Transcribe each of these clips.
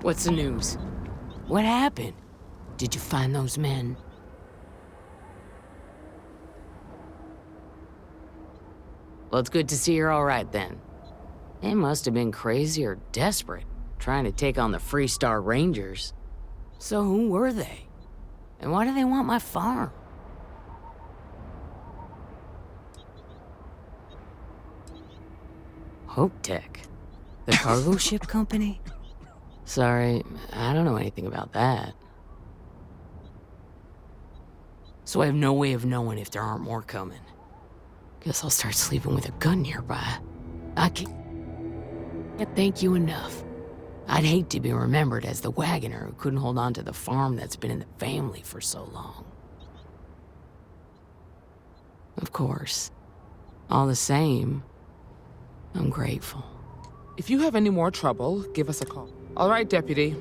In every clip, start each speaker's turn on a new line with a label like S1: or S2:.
S1: What's the news? What happened? Did you find those men? Well, it's good to see you're all right then. They must have been crazy or desperate, trying to take on the Freestar Rangers. So who were they? And why do they want my farm? Hope Tech? The cargo ship company? Sorry, I don't know anything about that. So I have no way of knowing if there aren't more coming. Guess I'll start sleeping with a gun nearby. I can't thank you enough. I'd hate to be remembered as the wagoner who couldn't hold on to the farm that's been in the family for so long. Of course. All the same, I'm grateful.
S2: If you have any more trouble, give us a call. All right, Deputy.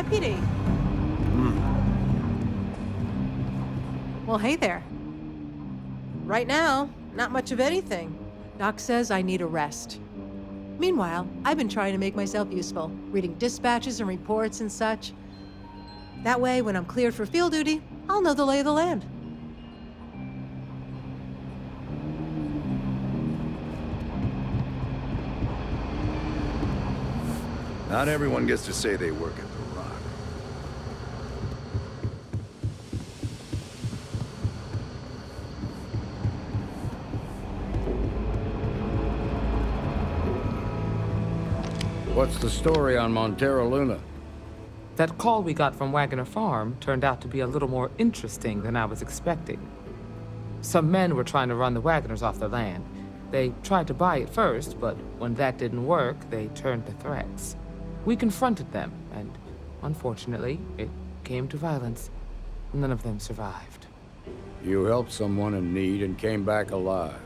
S3: deputy. Well, hey there. Right now, not much of anything. Doc says I need a rest. Meanwhile, I've been trying to make myself useful, reading dispatches and reports and such. That way, when I'm cleared for field duty, I'll know the lay of the land.
S4: Not everyone gets to say they work at the Rock.
S5: What's the story on Montero Luna?
S2: That call we got from Wagoner Farm turned out to be a little more interesting than I was expecting. Some men were trying to run the Wagoners off the land. They tried to buy it first, but when that didn't work, they turned to threats. We confronted them, and unfortunately, it came to violence. None of them survived.
S5: You helped someone in need and came back alive.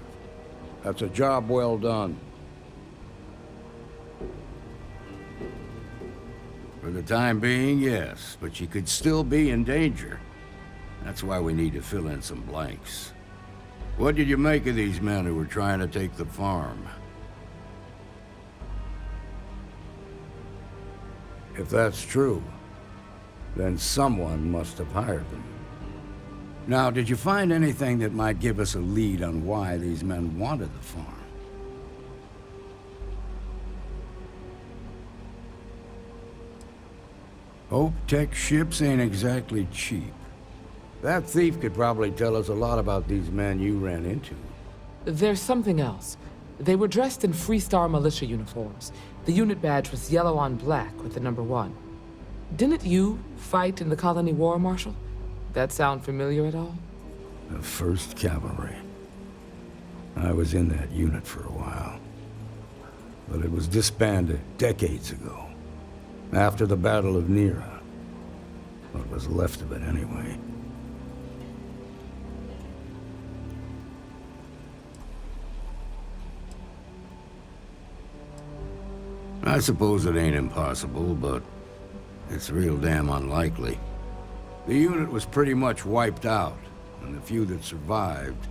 S5: That's a job well done. For the time being, yes, but you could still be in danger. That's why we need to fill in some blanks. What did you make of these men who were trying to take the farm? If that's true, then someone must have hired them. Now, did you find anything that might give us a lead on why these men wanted the farm? Hope Tech ships ain't exactly cheap. That thief could probably tell us a lot about these men you ran into.
S2: There's something else. They were dressed in Freestar militia uniforms. The unit badge was yellow on black with the number 1. Didn't you fight in the Colony War, Marshal? That sound familiar at all?
S5: The 1st Cavalry. I was in that unit for a while. But it was disbanded decades ago. After the Battle of Nera. What was left of it, anyway. I suppose it ain't impossible, but it's real damn unlikely. The unit was pretty much wiped out, and the few that survived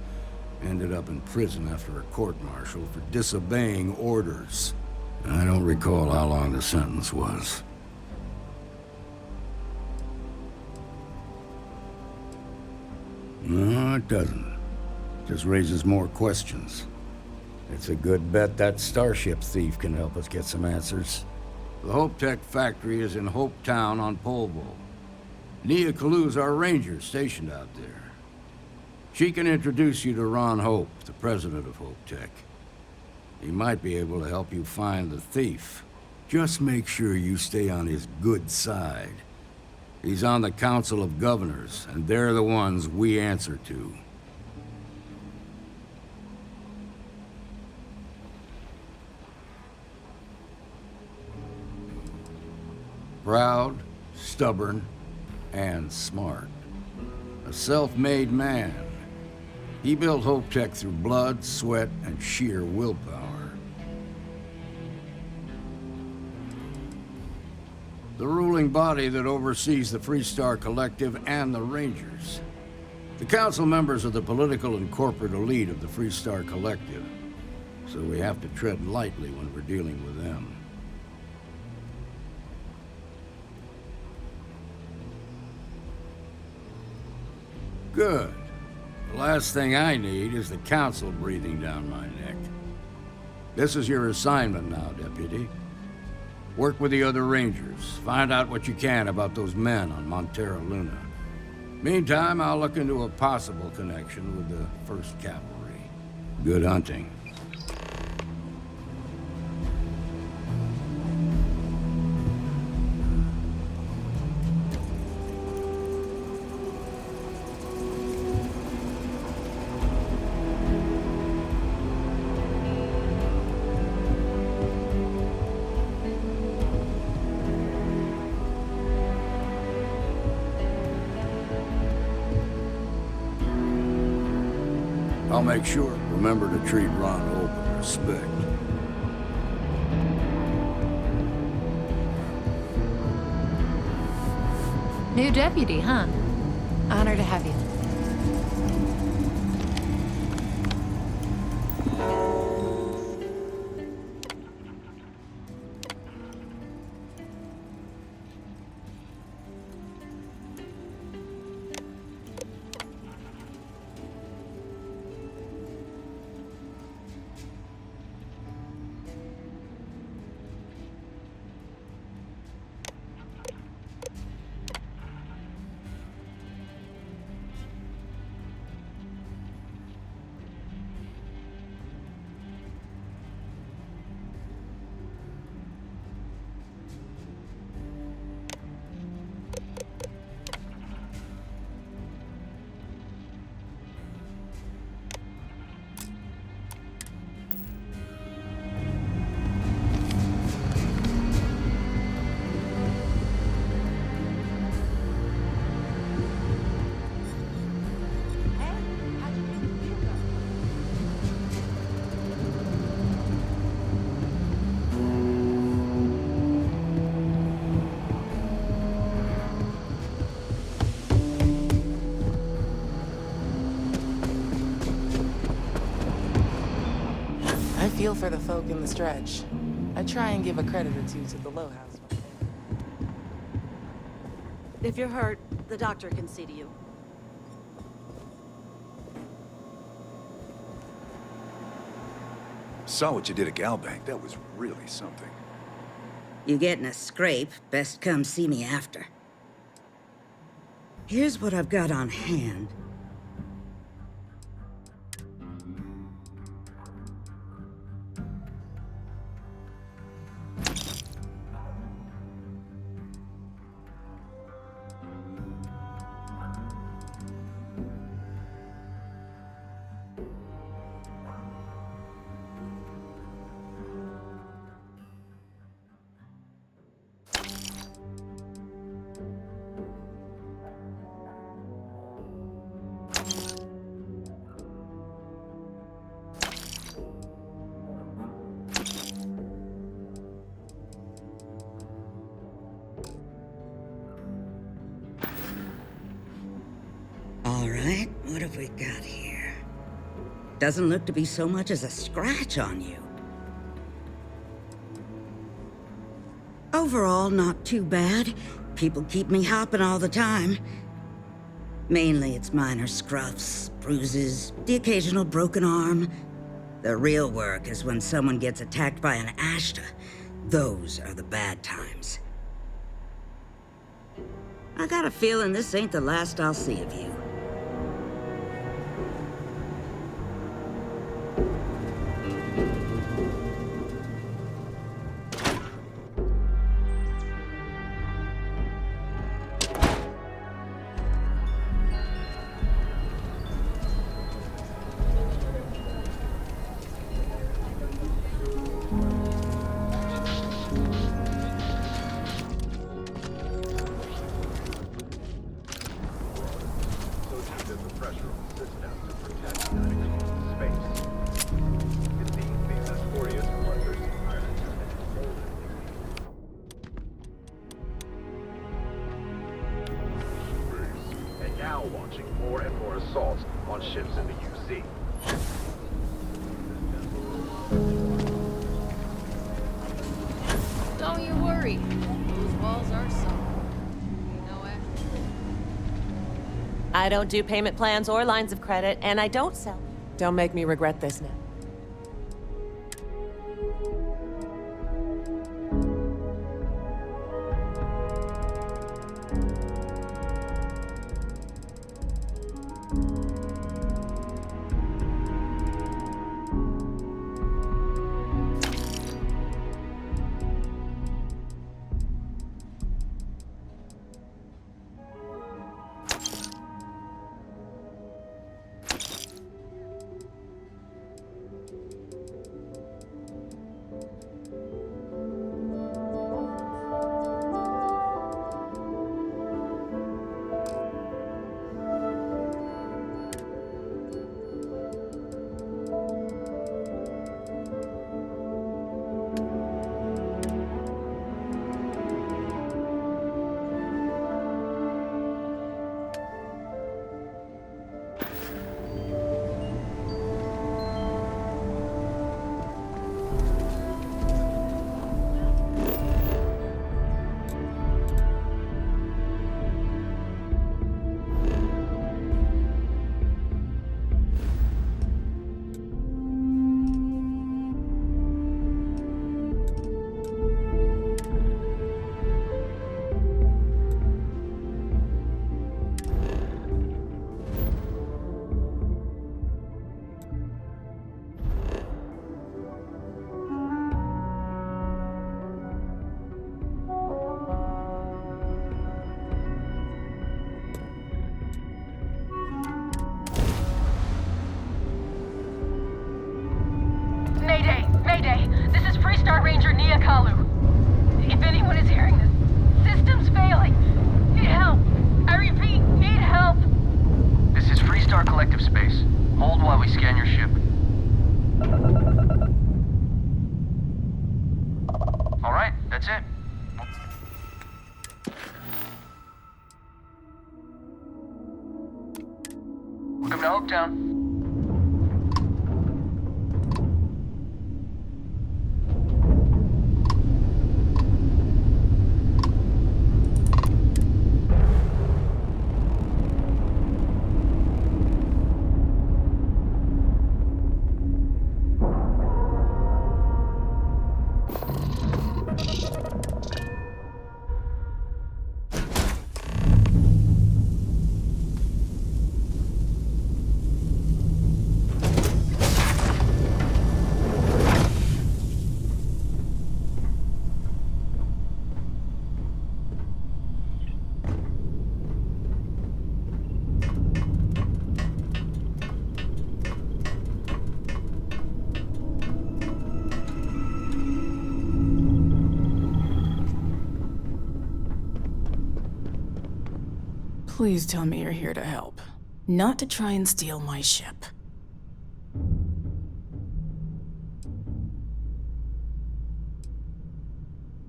S5: ended up in prison after a court-martial for disobeying orders. I don't recall how long the sentence was. No, it doesn't. Just raises more questions. It's a good bet that starship thief can help us get some answers. The Hope Tech factory is in Hope Town on Polvo. Nia Kalu's our ranger stationed out there. She can introduce you to Ron Hope, the president of Hope Tech. He might be able to help you find the thief. Just make sure you stay on his good side. He's on the Council of Governors, and they're the ones we answer to. Proud, stubborn, and smart. A self-made man. He built Hope Tech through blood, sweat, and sheer willpower. The ruling body that oversees the Freestar Collective and the Rangers. The council members are the political and corporate elite of the Freestar Collective, so we have to tread lightly when we're dealing with them. Good. The last thing I need is the council breathing down my neck. This is your assignment now, Deputy. Work with the other Rangers. Find out what you can about those men on Montero Luna. Meantime, I'll look into a possible connection with the 1st Cavalry. Good hunting. I'll make sure. Remember to treat Ron Hope with respect.
S6: New deputy, huh?
S3: Honor to have you.
S7: I feel for the folk in the stretch. I try and give a credit or two to the low house.
S8: If you're hurt, the doctor can see to you.
S4: Saw what you did at Galbank. That was really something.
S9: You get in a scrape, best come see me after. Here's what I've got on hand. All right, what have we got here? Doesn't look to be so much as a scratch on you. Overall, not too bad. People keep me hopping all the time. Mainly it's minor scruffs, bruises, the occasional broken arm. The real work is when someone gets attacked by an Ashta. Those are the bad times. I got a feeling this ain't the last I'll see of you.
S10: Now launching more and more assaults on ships in the UC.
S6: Don't you worry. Those walls are solid. You know it.
S11: I don't do payment plans or lines of credit, and I don't sell.
S7: Don't make me regret this now.
S6: Guard Ranger Nia Kalu. If anyone is hearing this, system's failing. Need help. I repeat, need help.
S12: This is Freestar Collective Space. Hold while we scan your ship. All right, that's it. Welcome to Hopetown.
S7: Please tell me you're here to help, not to try and steal my ship.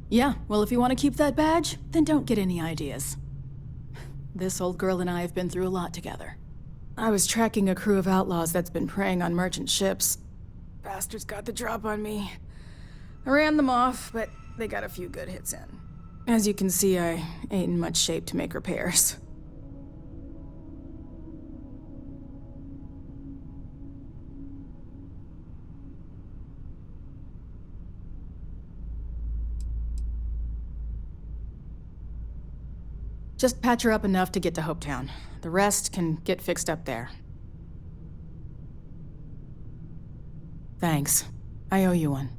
S7: Yeah, well, if you want to keep that badge, then don't get any ideas. This old girl and I have been through a lot together. I was tracking a crew of outlaws that's been preying on merchant ships. Bastards got the drop on me. I ran them off, but they got a few good hits in. As you can see, I ain't in much shape to make repairs. Just patch her up enough to get to Hopetown. The rest can get fixed up there. Thanks. I owe you one.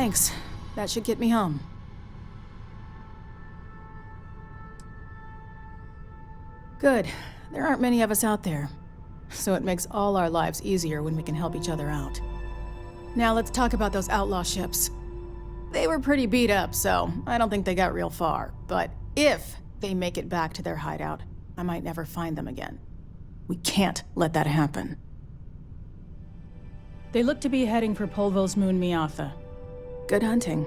S7: Thanks. That should get me home. Good. There aren't many of us out there. So it makes all our lives easier when we can help each other out. Now let's talk about those outlaw ships. They were pretty beat up, so I don't think they got real far. But if they make it back to their hideout, I might never find them again. We can't let that happen.
S13: They look to be heading for Polvo's moon Miatha.
S7: Good hunting.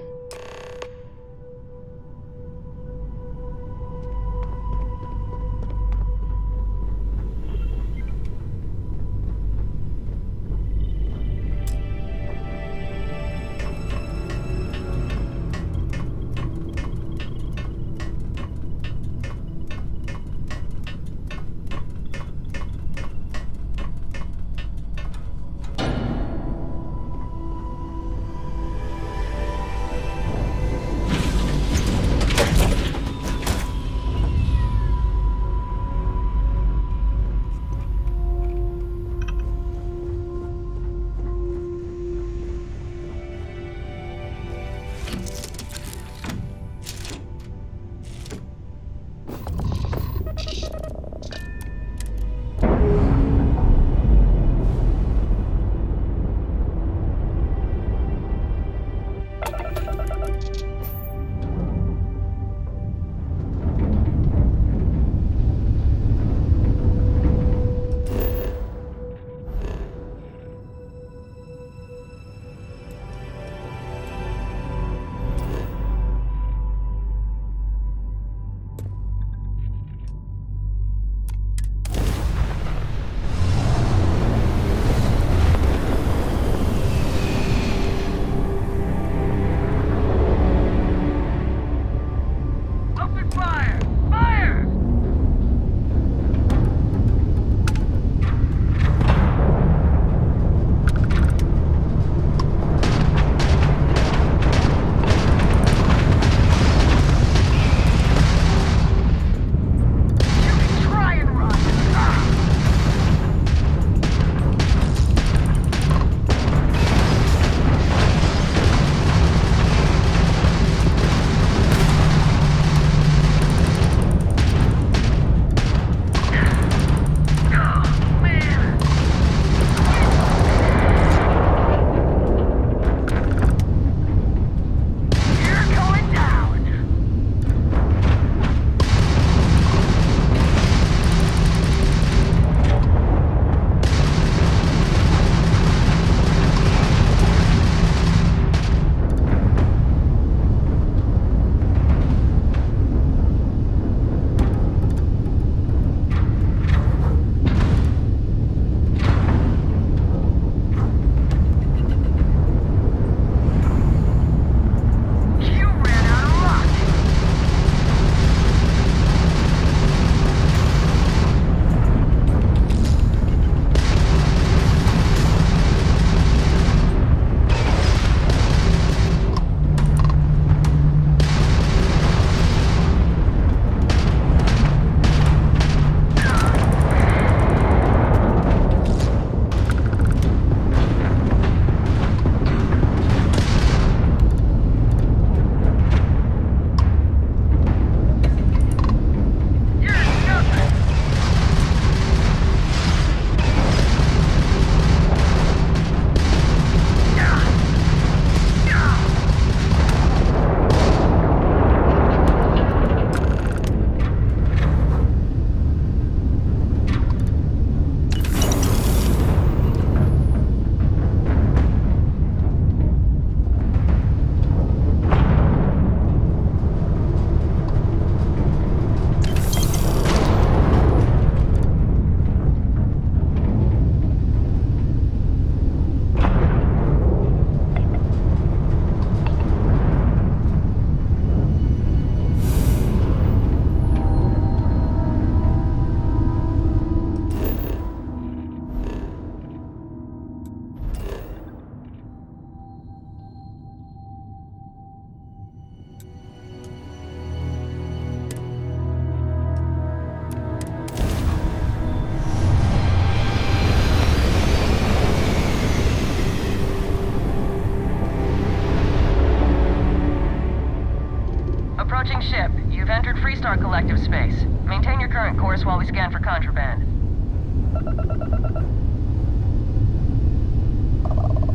S6: collective space. Maintain your current course while we scan for contraband.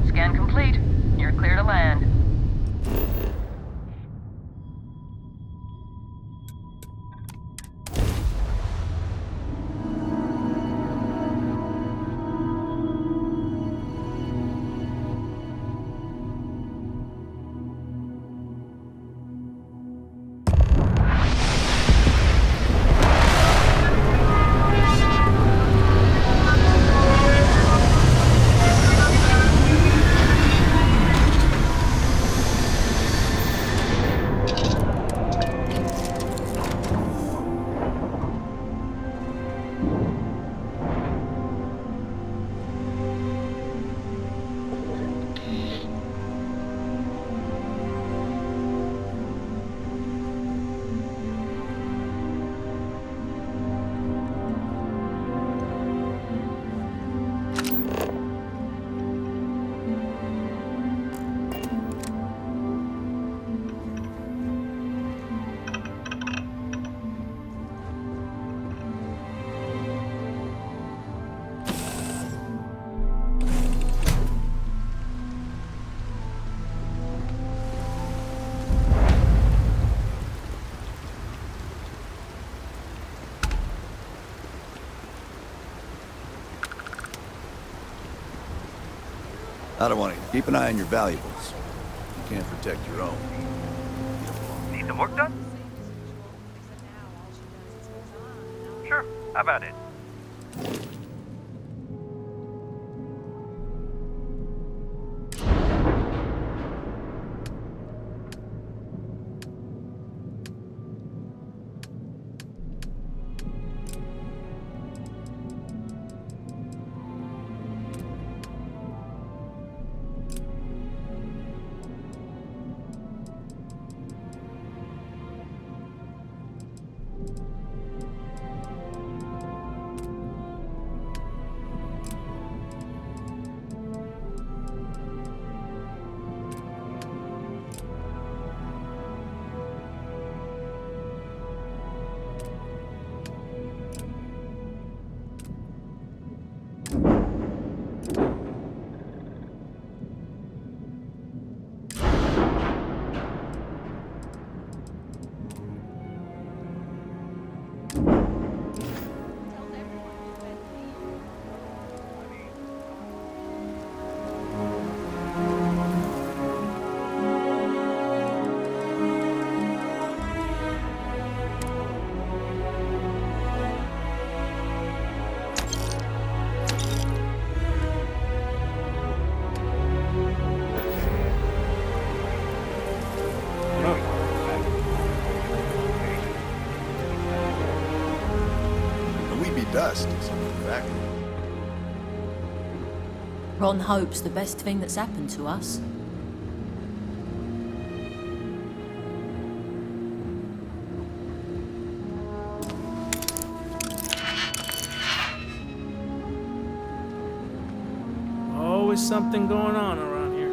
S6: Scan complete. You're clear to land.
S4: I don't want to keep an eye on your valuables. You can't protect your own.
S12: Need some work done? Sure, how about it?
S4: Dust is a fact.
S14: Ron hopes the best thing that's happened to us.
S15: Always something going on around here.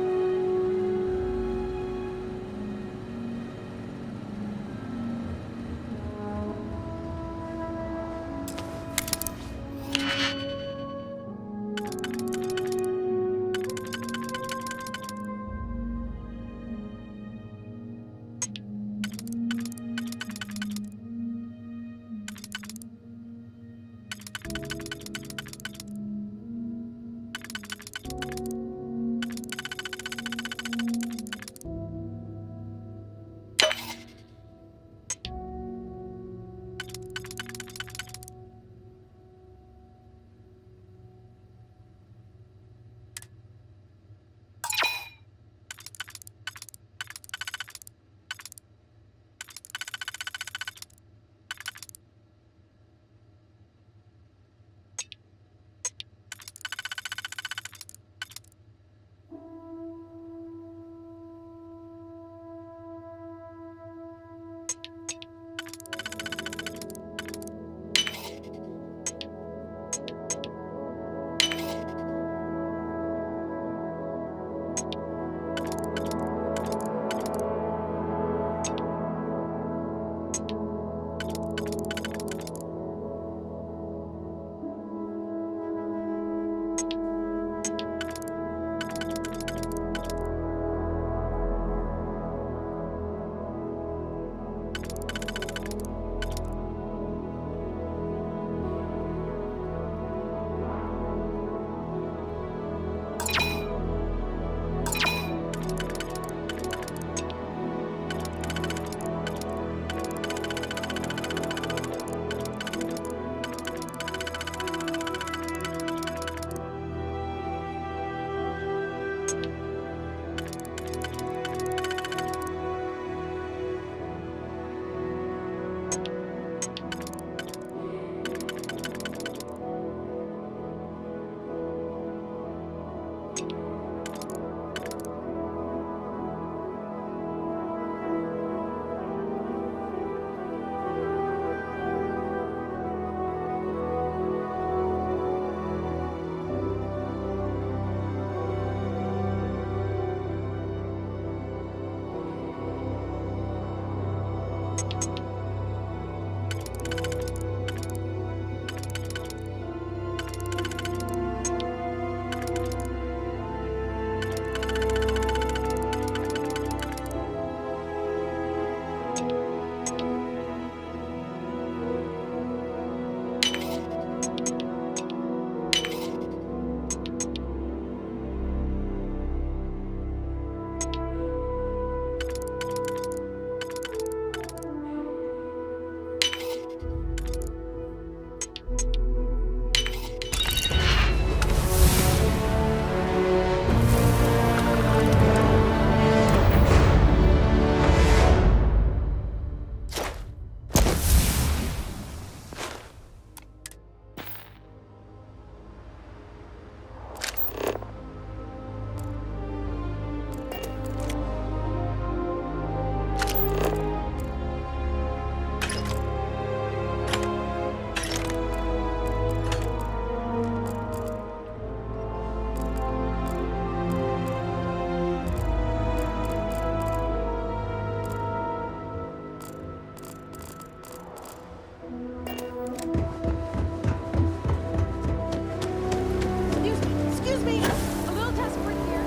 S3: Excuse me! A little desperate here.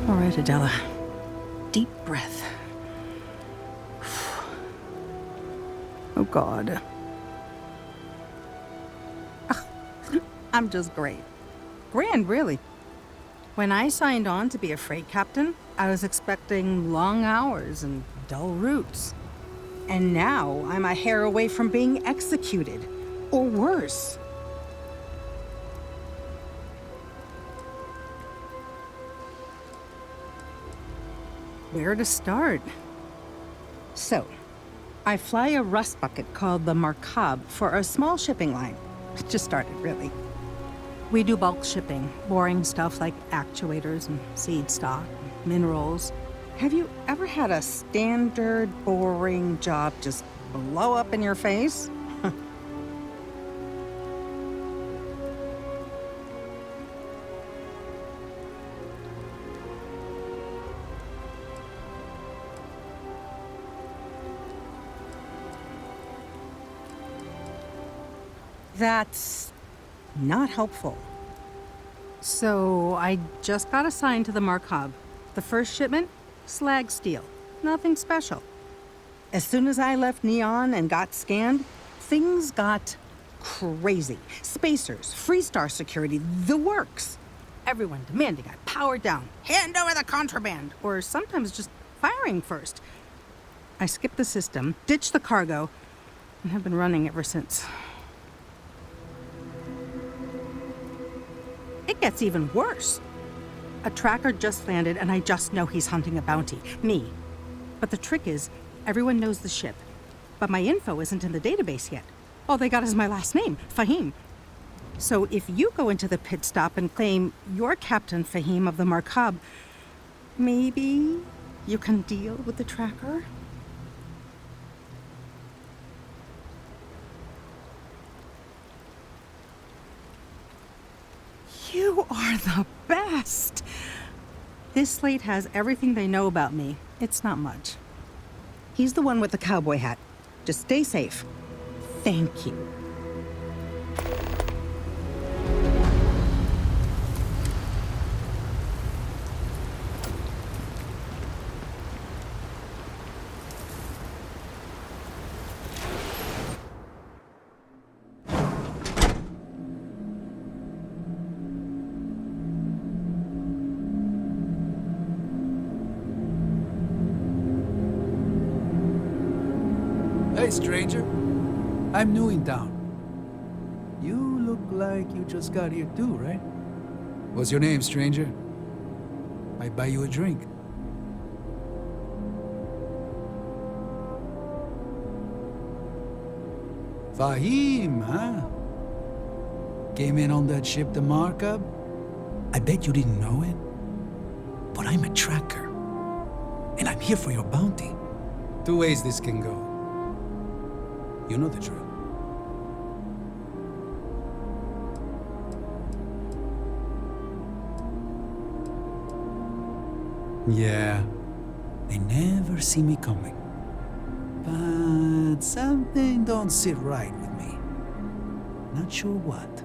S3: All right, Adela. Deep breath. Oh, God. I'm just great. Grand, really. When I signed on to be a freight captain, I was expecting long hours and dull routes. And now I'm a hair away from being executed. Or worse. Where to start? So, I fly a rust bucket called the Markab for a small shipping line. It just started, really. We do bulk shipping, boring stuff like actuators and seed stock, and minerals. Have you ever had a standard, boring job just blow up in your face? That's not helpful. So I just got assigned to the Markab. The first shipment, slag steel. Nothing special. As soon as I left Neon and got scanned, things got crazy. Spacers, Freestar security, the works. Everyone demanding I power down, hand over the contraband, or sometimes just firing first. I skipped the system, ditched the cargo, and have been running ever since. It gets even worse. A tracker just landed and I just know he's hunting a bounty. Me. But the trick is, everyone knows the ship. But my info isn't in the database yet. All they got is my last name, Fahim. So if you go into the pit stop and claim you're Captain Fahim of the Markab, maybe you can deal with the tracker? You are the best! This slate has everything they know about me. It's not much. He's the one with the cowboy hat. Just stay safe. Thank you.
S16: Hey, stranger. I'm new in town. You look like you just got here too, right? What's your name, stranger? I buy you a drink. Fahim, huh? Came in on that ship, the Markup? I bet you didn't know it. But I'm a tracker. And I'm here for your bounty. Two ways this can go. You know the drill. Yeah, they never see me coming. But something don't sit right with me. Not sure what.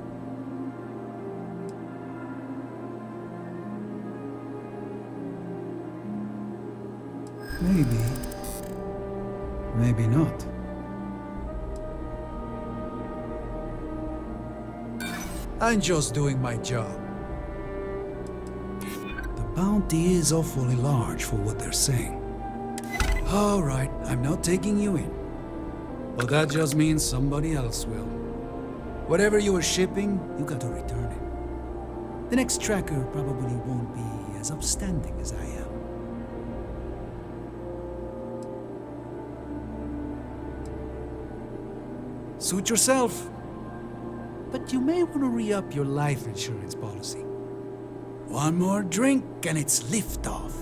S16: Maybe. Maybe not. I'm just doing my job. The bounty is awfully large for what they're saying. All right, I'm not taking you in. But that just means somebody else will. Whatever you were shipping, you got to return it. The next tracker probably won't be as upstanding as I am. Suit yourself. But you may want to re-up your life insurance policy. One more drink and it's liftoff.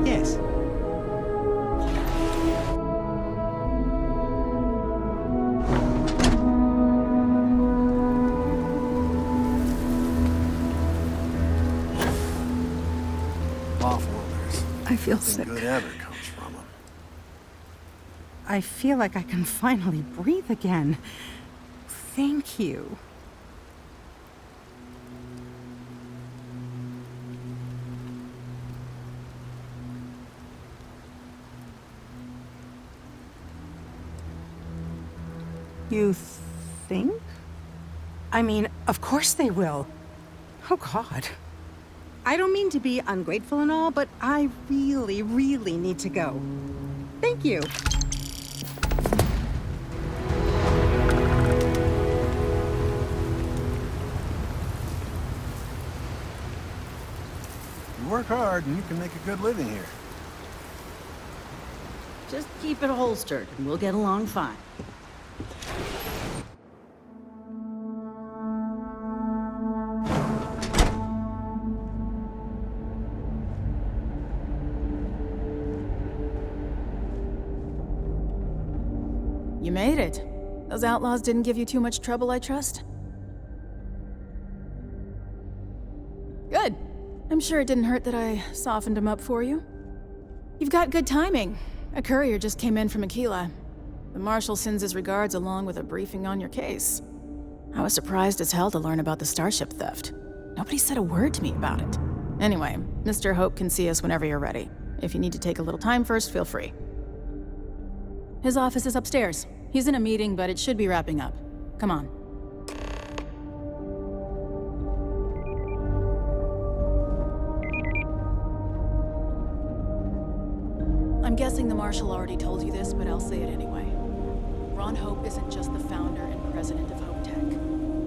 S16: Yes.
S4: Offworlders.
S17: I feel
S4: Nothing
S17: sick.
S4: good ever comes from them.
S17: I feel like I can finally breathe again. Thank you. You think? I mean, of course they will. Oh, God. I don't mean to be ungrateful and all, but I really, really need to go. Thank you.
S4: You work hard and you can make a good living here.
S8: Just keep it holstered, and we'll get along fine.
S7: You made it. Those outlaws didn't give you too much trouble, I trust? Good. I'm sure it didn't hurt that I softened them up for you. You've got good timing. A courier just came in from Aquila. The Marshal sends his regards along with a briefing on your case. I was surprised as hell to learn about the Starship theft. Nobody said a word to me about it. Anyway, Mr. Hope can see us whenever you're ready. If you need to take a little time first, feel free. His office is upstairs. He's in a meeting, but it should be wrapping up. Come on. I'm guessing the Marshal already told you this, but I'll say it anyway. Ron Hope isn't just the founder and president of Hope Tech.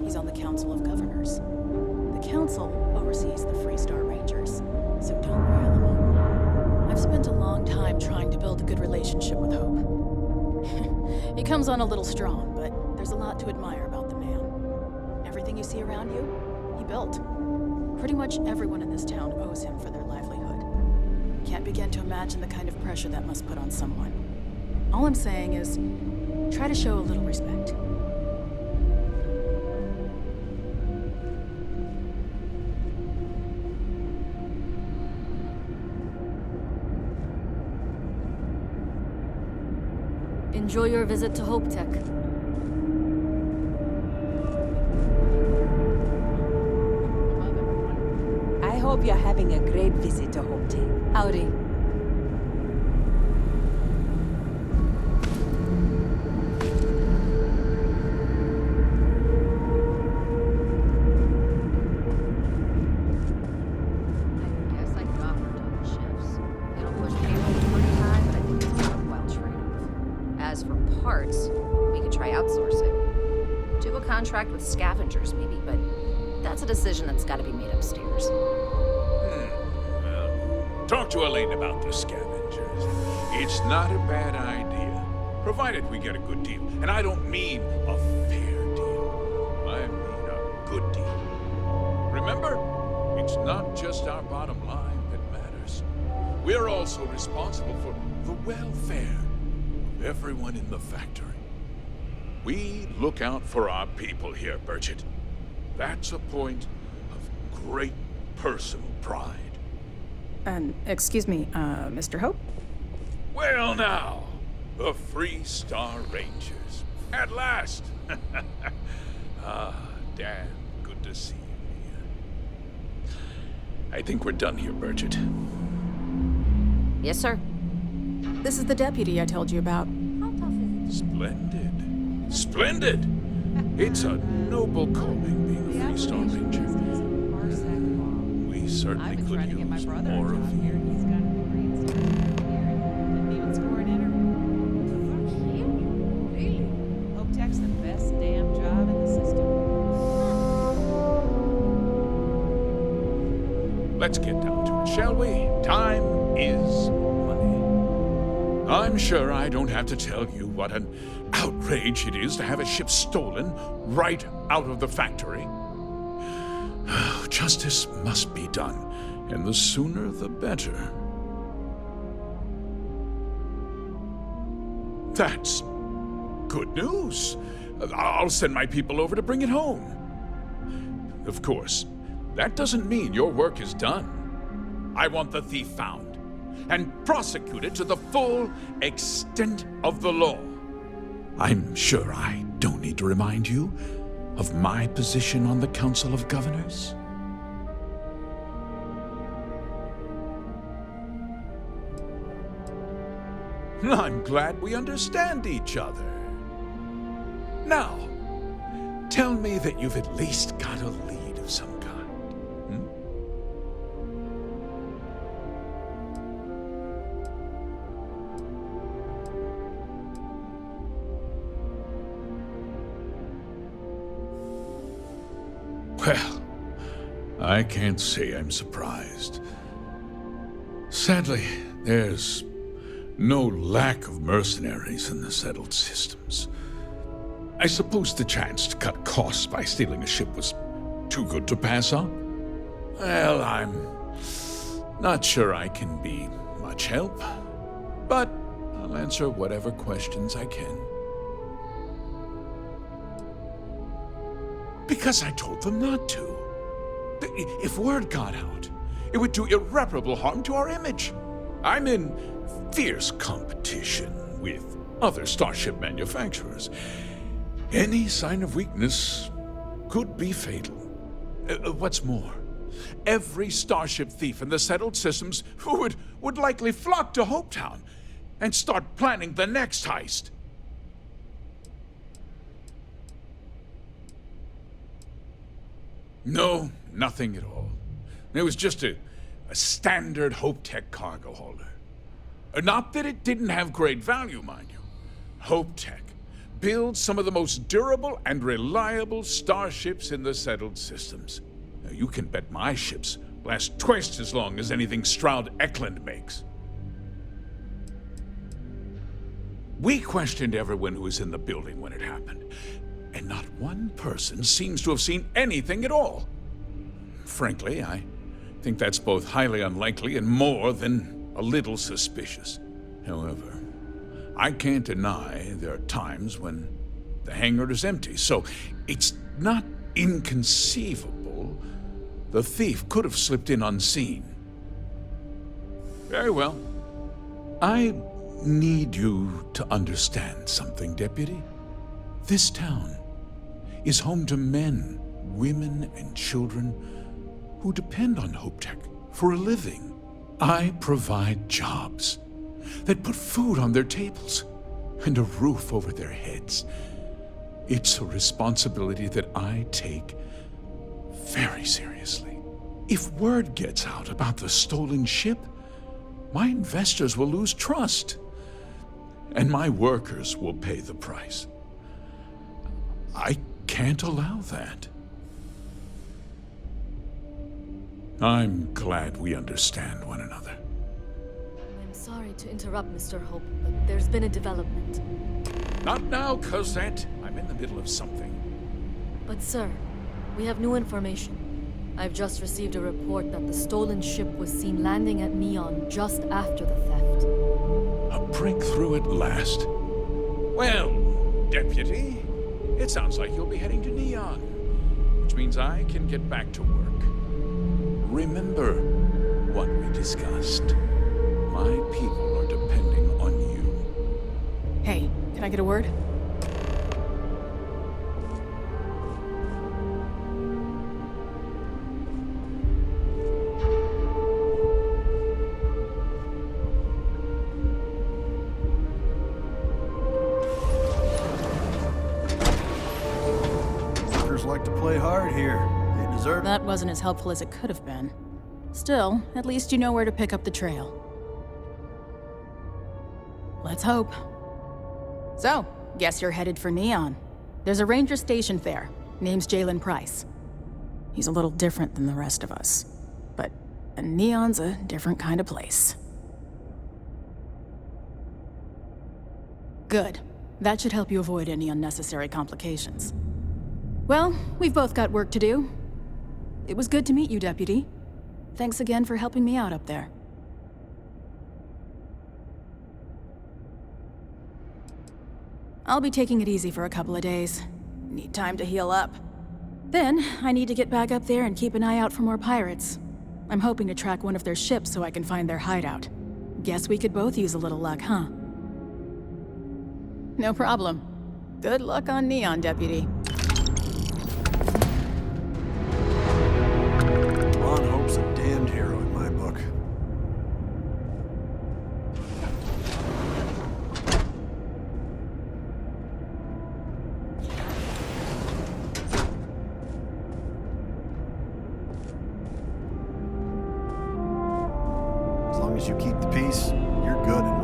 S7: He's on the Council of Governors. The Council oversees the Freestar Rangers, so don't rile him up. I've spent a long time trying to build a good relationship with Hope. He comes on a little strong, but there's a lot to admire about the man. Everything you see around you, he built. Pretty much everyone in this town owes him for their livelihood. Can't begin to imagine the kind of pressure that must put on someone. All I'm saying is, try to show a little respect.
S14: Enjoy your visit to Hope Tech.
S18: I hope you're having a great visit to Hope Tech.
S14: Howdy.
S19: Contract with scavengers, maybe, but that's a decision that's got to be made upstairs.
S20: Well, talk to Elaine about the scavengers. It's not a bad idea, provided we get a good deal. And I don't mean a fair deal. I mean a good deal. Remember, it's not just our bottom line that matters. We're also responsible for the welfare of everyone in the factory. We look out for our people here, Burchett. That's a point of great personal pride.
S7: And, excuse me, Mr. Hope?
S20: Well now, the Free Star Rangers. At last! Dan, good to see you here. I think we're done here, Burchett.
S19: Yes, sir.
S7: This is the deputy I told you about.
S20: Splendid. Splendid! It's a noble calling being a Free Star Ranger. We certainly could use more of you.
S18: Really? Hope Tech's the best damn job in the system.
S20: Let's get down to it, shall we? Time is money. I'm sure I don't have to tell you what an outrage it is to have a ship stolen right out of the factory. Justice must be done, and the sooner the better. That's good news. I'll send my people over to bring it home. Of course, that doesn't mean your work is done. I want the thief found and prosecuted to the full extent of the law. I'm sure I don't need to remind you of my position on the Council of Governors. I'm glad we understand each other. Now, tell me that you've at least got a lead of some kind. Well, I can't say I'm surprised. Sadly, there's no lack of mercenaries in the settled systems. I suppose the chance to cut costs by stealing a ship was too good to pass up? Well, I'm not sure I can be much help, but I'll answer whatever questions I can. Because I told them not to. If word got out, it would do irreparable harm to our image. I'm in fierce competition with other starship manufacturers. Any sign of weakness could be fatal. What's more, every starship thief in the settled systems would likely flock to Hopetown and start planning the next heist. No, nothing at all. It was just a standard Hope Tech cargo holder. Not that it didn't have great value, mind you. Hope Tech builds some of the most durable and reliable starships in the settled systems. Now, you can bet my ships last twice as long as anything Stroud Eklund makes. We questioned everyone who was in the building when it happened, and not one person seems to have seen anything at all. Frankly, I think that's both highly unlikely and more than a little suspicious. However, I can't deny there are times when the hangar is empty, so it's not inconceivable the thief could have slipped in unseen. Very well. I need you to understand something, Deputy. This town is home to men, women, and children who depend on HopeTech for a living. I provide jobs that put food on their tables and a roof over their heads. It's a responsibility that I take very seriously. If word gets out about the stolen ship, my investors will lose trust, and my workers will pay the price. I can't allow that. I'm glad we understand one another.
S21: I'm sorry to interrupt, Mr. Hope, but there's been a development.
S20: Not now, Cosette. I'm in the middle of something.
S21: But sir, we have new information. I've just received a report that the stolen ship was seen landing at Neon just after the theft.
S20: A breakthrough at last. Well, Deputy, it sounds like you'll be heading to Neon, which means I can get back to work. Remember what we discussed. My people are depending on you.
S7: Hey, can I get a word?
S4: Workers like to play hard here. They deserve it.
S7: That wasn't as helpful as it could have been. Still, at least you know where to pick up the trail. Let's hope. So, guess you're headed for Neon. There's a ranger stationed there. Name's Jalen Price. He's a little different than the rest of us. But Neon's a different kind of place. Good. That should help you avoid any unnecessary complications. Well, we've both got work to do. It was good to meet you, Deputy. Thanks again for helping me out up there. I'll be taking it easy for a couple of days. Need time to heal up. Then, I need to get back up there and keep an eye out for more pirates. I'm hoping to track one of their ships so I can find their hideout. Guess we could both use a little luck, huh? No problem. Good luck on Neon, Deputy.
S4: Ron Hope's a damned hero in my book. As long as you keep the peace, you're good in